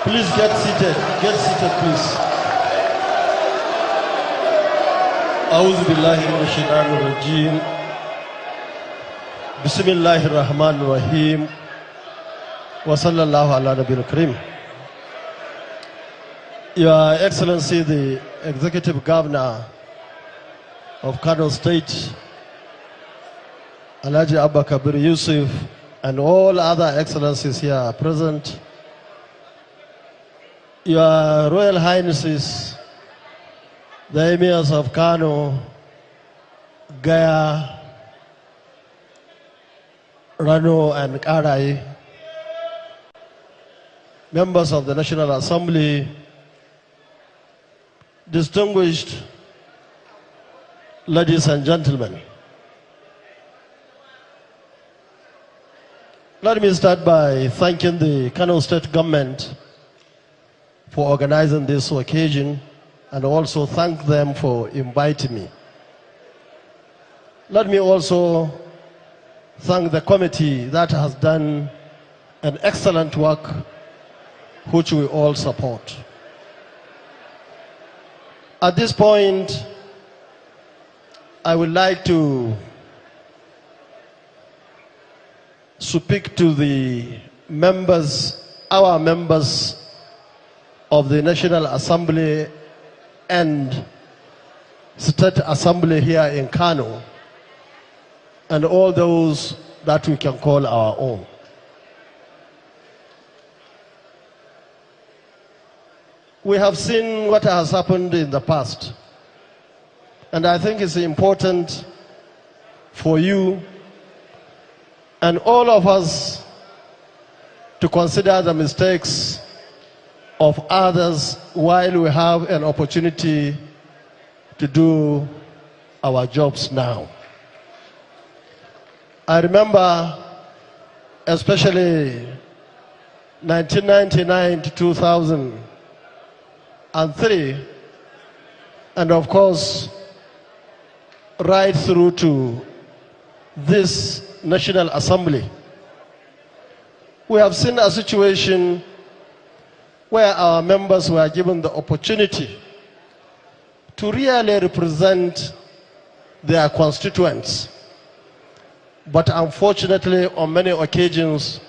Please get seated. Get seated, please. أعوذ بالله من الشيطان الرجيم. بسم الله الرحمن الرحيم. وصلى الله على نبي الكريم. Your Excellency, the Executive Governor of Kano State, Alhaji Abba Kabir Yusuf, and all other excellencies here present, Your Royal Highnesses, the Emirs of Kano, Gaya, Rano, and Karai, members of the National Assembly, distinguished ladies and gentlemen. Let me start by thanking the Kano State government for organizing this occasion and also thank them for inviting me. Let me also thank the committee that has done an excellent work which we all support. At this point, I would like to speak to the members, our members of the National Assembly and State Assembly here in Kano, and all those that we can call our own. We have seen what has happened in the past, and I think it's important for you and all of us to consider the mistakes of others while we have an opportunity to do our jobs now. I remember especially 1999 to 2003, and of course right through to this National Assembly. We have seen a situation where our members were given the opportunity to really represent their constituents. But unfortunately, on many occasions,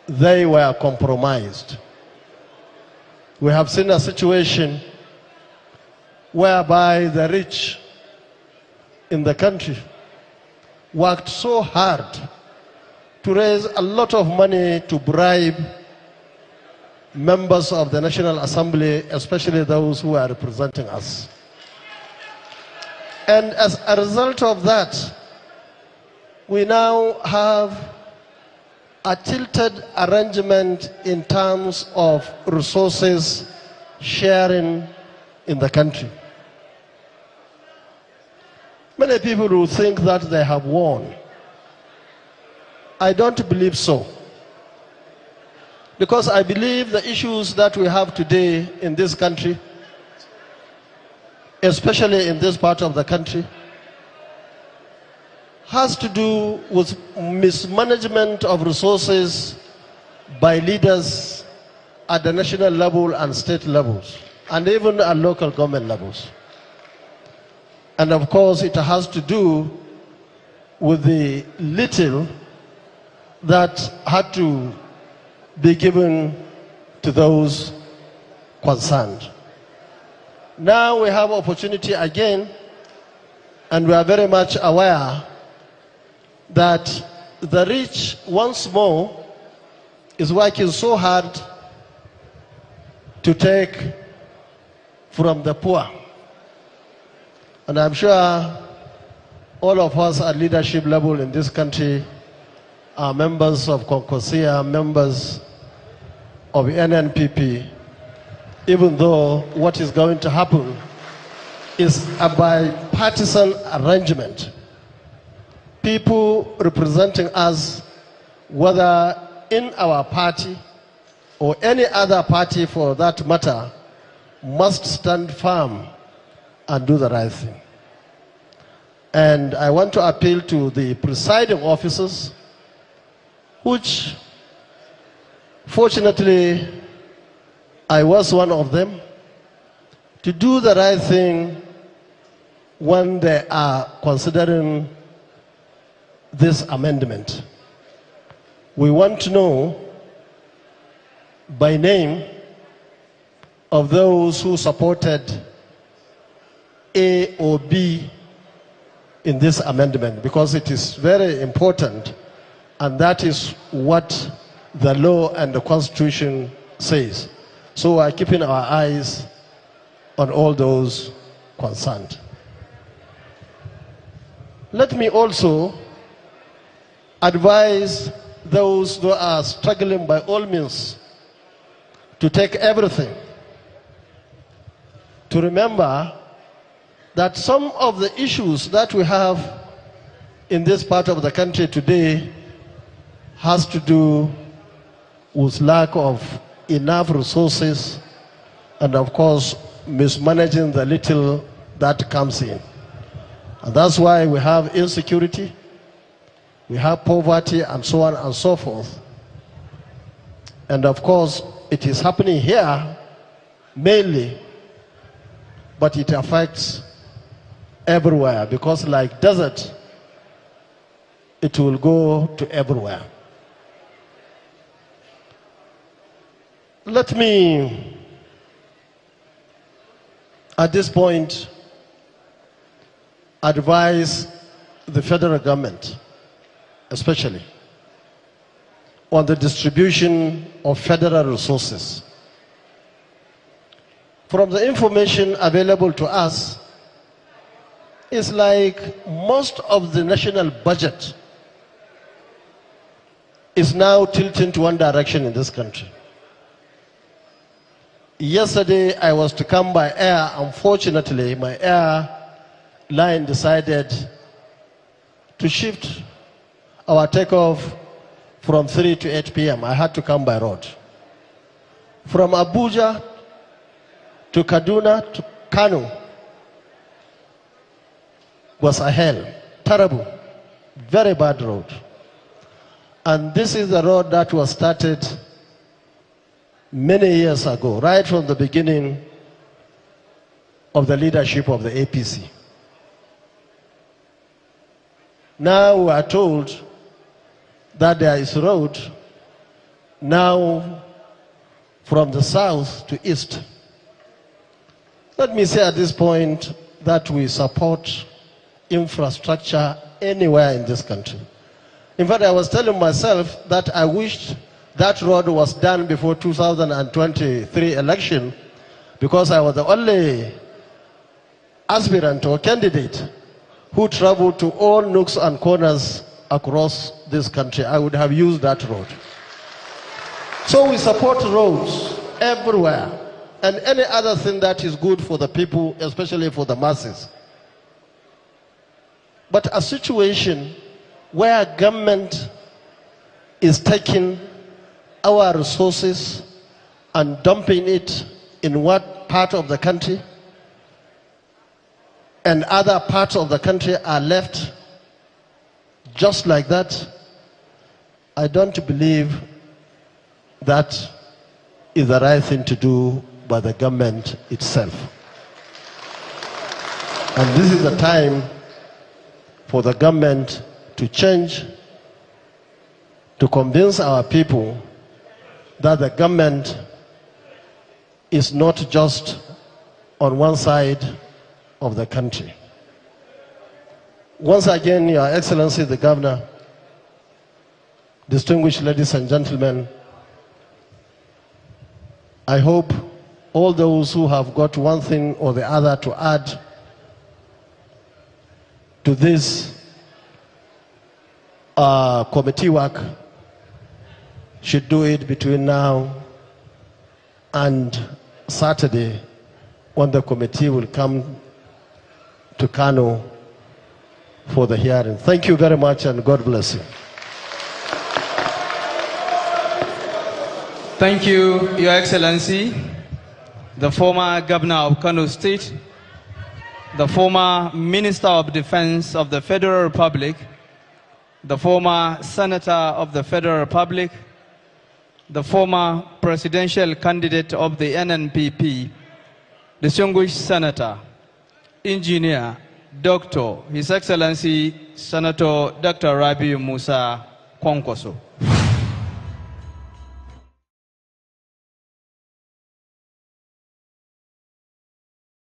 they were compromised. We have seen a situation whereby the rich in the country worked so hard to raise a lot of money to bribe members of the National Assembly, especially those who are representing us. And as a result of that, we now have a tilted arrangement in terms of resources sharing in the country. Many people will think that they have won. I don't believe so. Because I believe the issues that we have today in this country, especially in this part of the country, has to do with mismanagement of resources by leaders at the national level and state levels, and even at local government levels. And of course, it has to do with the little that had to be given to those concerned. Now we have opportunity again, and we are very much aware that the rich once more is working so hard to take from the poor. And I'm sure all of us at leadership level in this country are members of Kwankwaso, members of NNPP, even though what is going to happen is a bipartisan arrangement. People representing us, whether in our party or any other party for that matter, must stand firm and do the right thing. And I want to appeal to the presiding officers, which fortunately I was one of them, to do the right thing when they are considering this amendment. We want to know by name of those who supported A or B in this amendment, because it is very important, and that is what the law and the Constitution says. So we are keeping our eyes on all those concerned. Let me also advise those who are struggling by all means to take everything, to remember that some of the issues that we have in this part of the country today has to do with lack of enough resources and, of course, mismanaging the little that comes in. And that's why we have insecurity, we have poverty, and so on and so forth. And of course, it is happening here mainly, but it affects everywhere, because like desert, it will go to everywhere. Let me, at this point, advise the federal government, especially, on the distribution of federal resources. From the information available to us, it's like most of the national budget is now tilting to one direction in this country. Yesterday, I was to come by air. Unfortunately, my airline decided to shift our takeoff from 3 to 8 p.m. I had to come by road. From Abuja to Kaduna to Kano was a hell, terrible, very bad road. And this is the road that was started many years ago, right from the beginning of the leadership of the APC. Now we are told that there is a road now from the south to east. Let me say at this point that we support infrastructure anywhere in this country. In fact, I was telling myself that I wished that road was done before 2023 election, because I was the only aspirant or candidate who traveled to all nooks and corners across this country. I would have used that road. So we support roads everywhere, and any other thing that is good for the people, especially for the masses. But a situation where government is taking our resources and dumping it in what part of the country, and other parts of the country are left just like that, I don't believe that is the right thing to do by the government itself. And this is the time for the government to change, to convince our people that the government is not just on one side of the country. Once again, Your Excellency the Governor, distinguished ladies and gentlemen, I hope all those who have got one thing or the other to add to this committee work should do it between now and Saturday, when the committee will come to Kano for the hearing. Thank you very much, and God bless you. Thank you, Your Excellency, the former Governor of Kano State, the former Minister of Defense of the Federal Republic, the former Senator of the Federal Republic, the former presidential candidate of the NNPP, distinguished Senator, Engineer, Doctor, His Excellency Senator Dr. Rabiu Musa Kwankwaso.